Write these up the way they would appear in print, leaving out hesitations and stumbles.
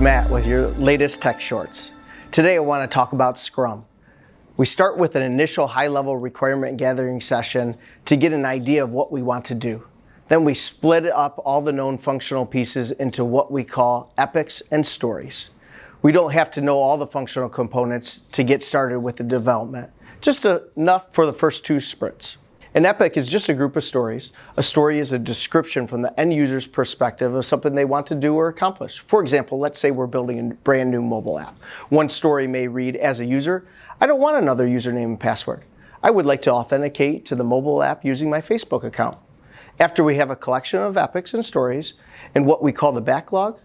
Matt with your latest tech shorts. Today I want to talk about Scrum. We start with an initial high-level requirement gathering session to get an idea of what we want to do. Then we split up all the known functional pieces into what we call epics and stories. We don't have to know all the functional components to get started with the development, just enough for the first 2 sprints. An epic is just a group of stories. A story is a description from the end user's perspective of something they want to do or accomplish. For example, let's say we're building a brand new mobile app. One story may read, as a user, I don't want another username and password. I would like to authenticate to the mobile app using my Facebook account. After we have a collection of epics and stories and what we call the backlog,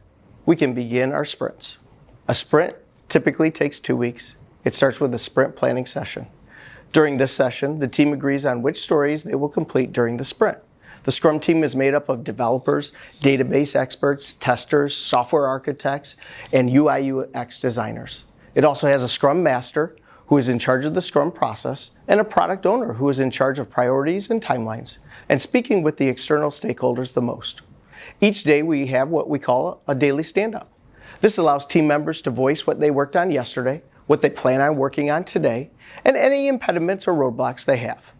we can begin our sprints. A sprint typically takes 2 weeks. It starts with a sprint planning session. During this session, the team agrees on which stories they will complete during the sprint. The Scrum team is made up of developers, database experts, testers, software architects, and UI/UX designers. It also has a Scrum Master, who is in charge of the Scrum process, and a product owner who is in charge of priorities and timelines, and speaking with the external stakeholders the most. Each day we have what we call a daily stand-up. This allows team members to voice what they worked on yesterday, what they plan on working on today, and any impediments or roadblocks they have.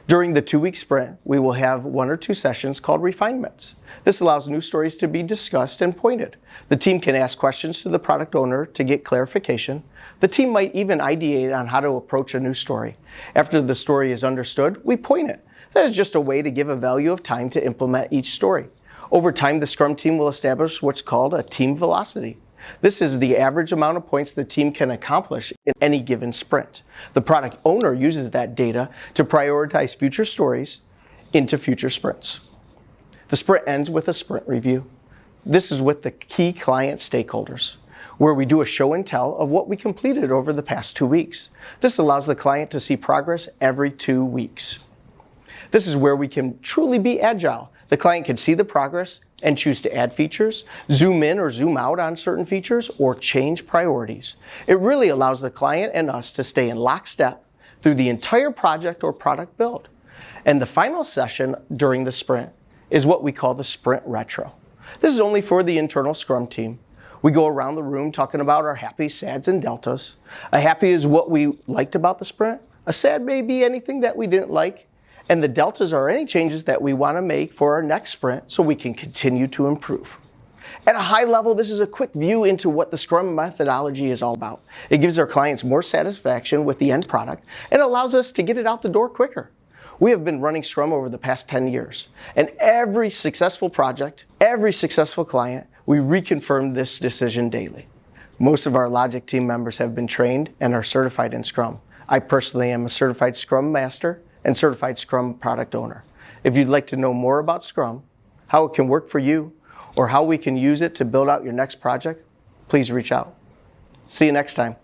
During the 2-week sprint, we will have 1 or 2 sessions called refinements. This allows new stories to be discussed and pointed. The team can ask questions to the product owner to get clarification. The team might even ideate on how to approach a new story. After the story is understood, we point it. That is just a way to give a value of time to implement each story. Over time, the Scrum team will establish what's called a team velocity. This is the average amount of points the team can accomplish in any given sprint. The product owner uses that data to prioritize future stories into future sprints. The sprint ends with a sprint review. This is with the key client stakeholders, where we do a show and tell of what we completed over the past 2 weeks. This allows the client to see progress every 2 weeks. This is where we can truly be agile. The client can see the progress and choose to add features, zoom in or zoom out on certain features, or change priorities. It really allows the client and us to stay in lockstep through the entire project or product build. And the final session during the sprint is what we call the sprint retro. This is only for the internal Scrum team. We go around the room talking about our happy, sads, and deltas. A happy is what we liked about the sprint. A sad may be anything that we didn't like. And the deltas are any changes that we want to make for our next sprint so we can continue to improve. At a high level, this is a quick view into what the Scrum methodology is all about. It gives our clients more satisfaction with the end product and allows us to get it out the door quicker. We have been running Scrum over the past 10 years, and every successful project, every successful client, we reconfirm this decision daily. Most of our Logic team members have been trained and are certified in Scrum. I personally am a certified Scrum Master and certified Scrum product owner. If you'd like to know more about Scrum, how it can work for you, or how we can use it to build out your next project, please reach out. See you next time.